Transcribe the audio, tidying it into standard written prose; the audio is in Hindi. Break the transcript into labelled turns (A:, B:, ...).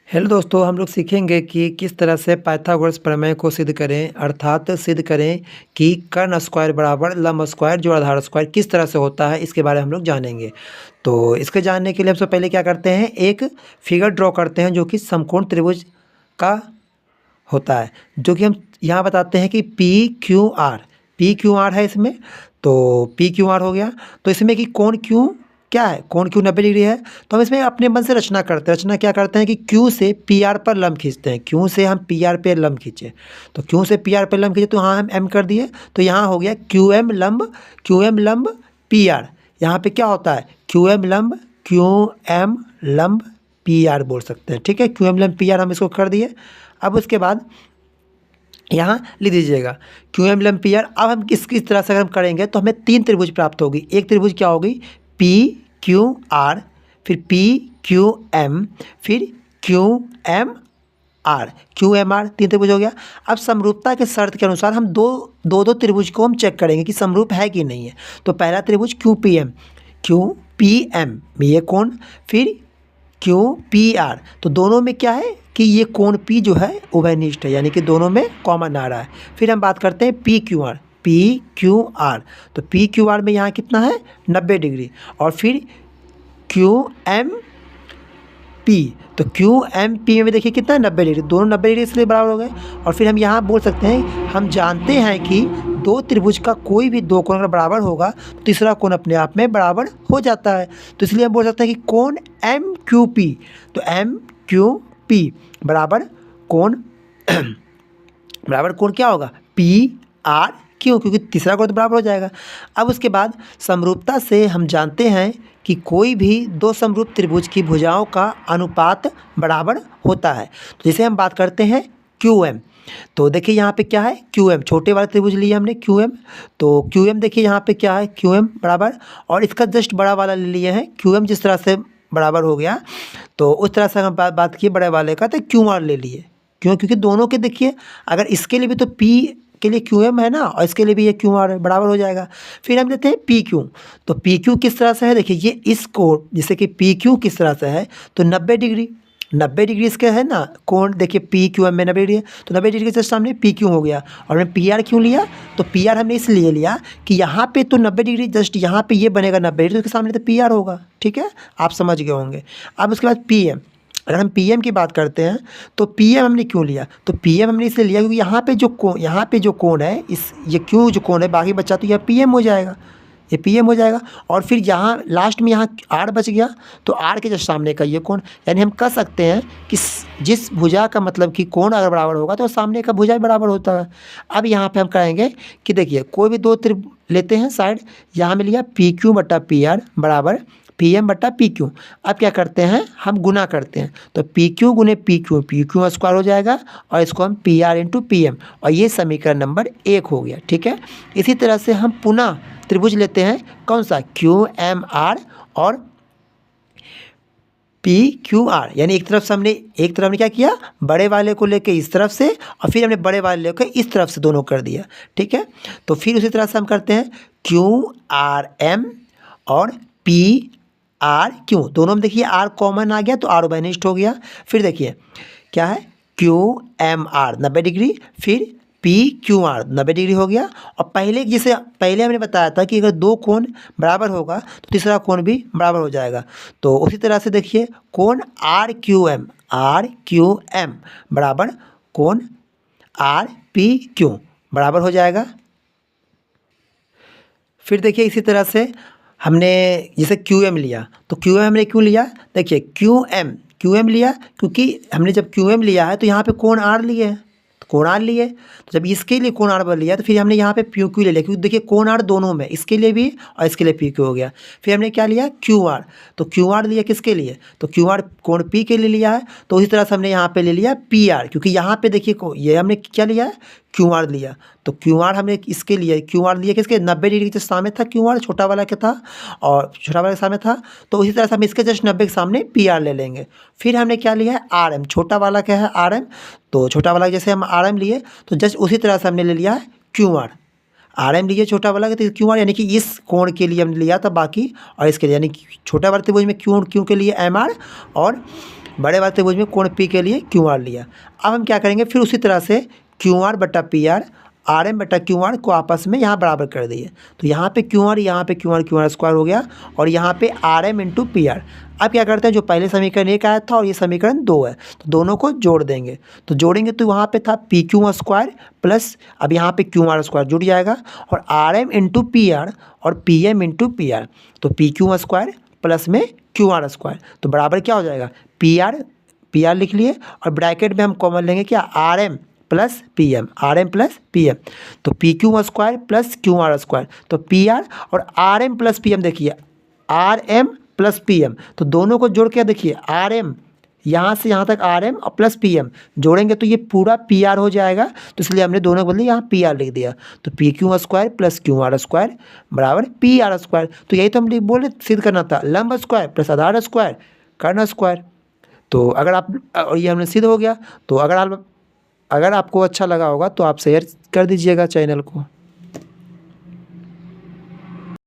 A: हेलो दोस्तों, हम लोग सीखेंगे कि किस तरह से पाइथागोरस प्रमेय को सिद्ध करें, अर्थात सिद्ध करें कि कर्ण स्क्वायर बराबर लंब स्क्वायर जो आधार स्क्वायर किस तरह से होता है, इसके बारे में हम लोग जानेंगे। तो इसके जानने के लिए हम सबसे पहले क्या करते हैं, एक फिगर ड्रॉ करते हैं जो कि समकोण त्रिभुज का होता है, जो कि हम यहाँ बताते हैं कि पी क्यू आर है इसमें। तो पी क्यू आर हो गया। तो इसमें कि कोण क्यू क्या है, कोण क्यू 90 डिग्री है। तो हम इसमें अपने मन से रचना करते हैं। रचना क्या करते हैं कि क्यू से पी आर पर लंब खींचते हैं। क्यू से हम पी आर पर लंब खींचे, तो क्यू से पी आर पर लंब खींचे तो यहाँ हम एम कर दिए। तो यहाँ हो गया क्यू एम लंब पी आर। यहाँ पे क्या होता है, क्यू एम लंब पी आर बोल सकते हैं। ठीक है, क्यू एम लंब पी आर हम इसको कर दिए। अब उसके बाद यहाँ लिख दीजिएगा क्यू एम लंब पी आर। अब हम किस तरह से अगर हम करेंगे तो हमें तीन त्रिभुज प्राप्त होगी। एक त्रिभुज क्या होगी, पी क्यू आर, फिर पी क्यू एम, फिर Q M R, Q M R, तीन त्रिभुज हो गया। अब समरूपता के शर्त के अनुसार हम दो त्रिभुज को हम चेक करेंगे कि समरूप है कि नहीं है। तो पहला त्रिभुज क्यू पी एम ये कोण, फिर क्यू पी आर, तो दोनों में क्या है कि ये कोण पी जो है उभयनिष्ठ है, यानी कि दोनों में कॉमन आ रहा है। फिर हम बात करते हैं पी क्यू आर। तो पी क्यू आर में यहाँ कितना है 90 डिग्री। और फिर क्यू एम पी, तो क्यू एम पी में देखिए कितना है 90 डिग्री, दोनों 90 डिग्री इसलिए बराबर हो गए। और फिर हम यहाँ बोल सकते हैं, हम जानते हैं कि दो त्रिभुज का कोई भी दो कोण अगर बराबर होगा तो तीसरा कोण अपने आप में बराबर हो जाता है। तो इसलिए हम बोल सकते हैं कि कोण एम क्यू पी, तो एम क्यू पी बराबर कोण क्या होगा, पी आर क्यों, क्योंकि तीसरा कोण तो बराबर हो जाएगा। अब उसके बाद समरूपता से हम जानते हैं कि कोई भी दो समरूप त्रिभुज की भुजाओं का अनुपात बराबर होता है। तो जैसे हम बात करते हैं क्यू एम, तो देखिए यहाँ पे क्या है क्यू एम, छोटे वाला त्रिभुज लिया हमने क्यू एम। तो क्यू एम देखिए यहाँ पे क्या है क्यू एम बराबर, और इसका जस्ट बड़ा वाला ले लिए हैं क्यू एम, जिस तरह से बराबर हो गया तो उस तरह से हम बात किए बड़े वाले का, तो क्यू आर ले लिए। क्यों, क्योंकि दोनों के देखिए अगर इसके लिए भी तो पी के लिए क्यू एम है ना, और इसके लिए भी ये क्यू आर है, बराबर हो जाएगा। फिर हम लेते हैं पी क्यू। तो पी क्यू किस तरह से है, देखिए ये इसको जैसे कि पी क्यू किस तरह से है, तो 90 डिग्री इसके है ना कोण, देखिए पी क्यू एम में 90 डिग्री है, तो 90 डिग्री के जस्ट सामने पी क्यू हो गया। और मैं पी आर क्यों लिया, तो पी आर हमने इसलिए लिया कि यहाँ पे तो 90 डिग्री जस्ट यहाँ पे ये बनेगा 90 डिग्री, तो इसके सामने तो पी आर होगा। ठीक है, आप समझ गए होंगे। अब उसके बाद पी एम, अगर हम पी एम की बात करते हैं तो पी एम हमने क्यों लिया, तो पी एम हमने इसलिए लिया क्योंकि यहाँ पे जो कोण है, ये क्यू जो कोण है बाकी बचा, तो यह पी एम हो जाएगा, ये पी एम हो जाएगा। और फिर यहाँ लास्ट में यहाँ आर बच गया, तो आर के जस्ट सामने का ये कोण, यानी हम कह सकते हैं कि जिस भुजा का मतलब कि कोण अगर बराबर होगा तो सामने का भुजा भी बराबर होता है। अब यहाँ पे हम कहेंगे कि देखिए कोई भी दो त्रिभुज लेते हैं साइड, यहाँ में लिया पी क्यू बटा पी आर बराबर पी एम बटा पी क्यू। अब क्या करते हैं, हम गुना करते हैं, तो पी क्यू गुने पी क्यू स्क्वायर हो जाएगा, और इसको हम P R into P M, और ये समीकरण नंबर 1 हो गया। ठीक है, इसी तरह से हम पुनः त्रिभुज लेते हैं, कौन सा, क्यू एम आर और पी क्यू आर, यानी एक तरफ हमने क्या किया, बड़े वाले को लेके इस तरफ से, और फिर हमने बड़े वाले लेके इस तरफ से दोनों कर दिया। ठीक है, तो फिर उसी तरह से हम करते हैं क्यू आर एम और पी आर क्यू, दोनों में देखिए आर कॉमन आ गया तो आर उभयनिष्ठ हो गया। फिर देखिए क्या है क्यू एम आर 90 डिग्री, फिर पी क्यू आर 90 डिग्री हो गया। और पहले हमने बताया था कि अगर दो कोण बराबर होगा तो तीसरा कोण भी बराबर हो जाएगा। तो उसी तरह से देखिए कोण आर क्यू एम बराबर कोण आर पी क्यू बराबर हो जाएगा। फिर देखिए इसी तरह से हमने जैसे क्यू एम लिया, तो क्यू एम हमने क्यों लिया, देखिए क्यू एम लिया क्योंकि हमने जब क्यू एम लिया है तो यहाँ पे कोण आर लिए है, तो कोण आर लिए, तो जब इसके लिए कोण आर लिया तो फिर हमने यहाँ पे पी क्यू ले लिया, क्योंकि देखिए कोण आर दोनों में, इसके लिए भी और इसके लिए पी क्यू हो गया। फिर हमने क्या लिया क्यू आर, तो क्यू आर लिया किसके लिए, तो क्यू आर कोण पी के लिए लिया है। तो उसी तरह से हमने यहाँ पे ले लिया पी आर, क्योंकि यहाँ पे देखिए ये हमने क्या लिया है क्यू आर लिया, तो क्यू आर हमने इसके लिए क्यू आर लिया किसके 90 डिग्री के सामने था क्यू आर, छोटा वाला क्या था, और छोटा वाला के सामने था, तो उसी तरह से हम इसके जस्ट 90 के सामने पी आर ले लेंगे। फिर हमने क्या लिया है आर एम, छोटा वाला क्या है आर एम, तो छोटा वाला जैसे हम आर एम लिए तो जस्ट उसी तरह से हमने ले लिया है क्यू आर एम लिए छोटा वाला तो क्यू आर, यानी कि इस कोण के लिए हमने लिया था बाकी, और इसके लिए यानी कि छोटा वाले त्रिभुज में क्यू के लिए एम आर और बड़े वाले त्रिभुज में कोण पी के लिए क्यू आर लिया। अब हम क्या करेंगे, फिर उसी तरह से क्यू आर बटा पी आर, आर एम बटा क्यू आर को आपस में यहाँ बराबर कर दिए। तो यहाँ पे क्यू आर, यहाँ पे क्यू आर स्क्वायर हो गया और यहाँ पे R M into P R. अब क्या करते हैं, जो पहले समीकरण एक आया था और ये समीकरण 2 है, तो दोनों को जोड़ देंगे। तो जोड़ेंगे तो वहाँ पे था पी क्यू स्क्वायर प्लस, अब यहाँ पे क्यू आर स्क्वायर जुड़ जाएगा और R M into P R और P M into P R. तो पी क्यू स्क्वायर प्लस में क्यू आर स्क्वायर, तो बराबर क्या हो जाएगा, पी आर लिख लिए और ब्रैकेट में हम कॉमन लेंगे क्या, R M plus P M, R M plus P M. तो P Q square plus Q R square, तो पी आर और R M plus P M, देखिए R M plus P M, तो दोनों को जोड़ के देखिए आर एम यहाँ से यहाँ तक आर एम और प्लस पी एम जोड़ेंगे तो ये पूरा पी आर हो जाएगा। तो इसलिए हमने दोनों को बदले यहाँ पी आर लिख दिया। तो P Q square plus Q R square बराबर पी आर स्क्वायर। तो यही तो हम बोले सिद्ध करना था, लंब स्क्वायर प्लस आधार स्क्वायर कर्ण स्क्वायर। तो अगर आप, और ये हमने सिद्ध हो गया। तो अगर आपको अच्छा लगा होगा तो आप शेयर कर दीजिएगा चैनल को।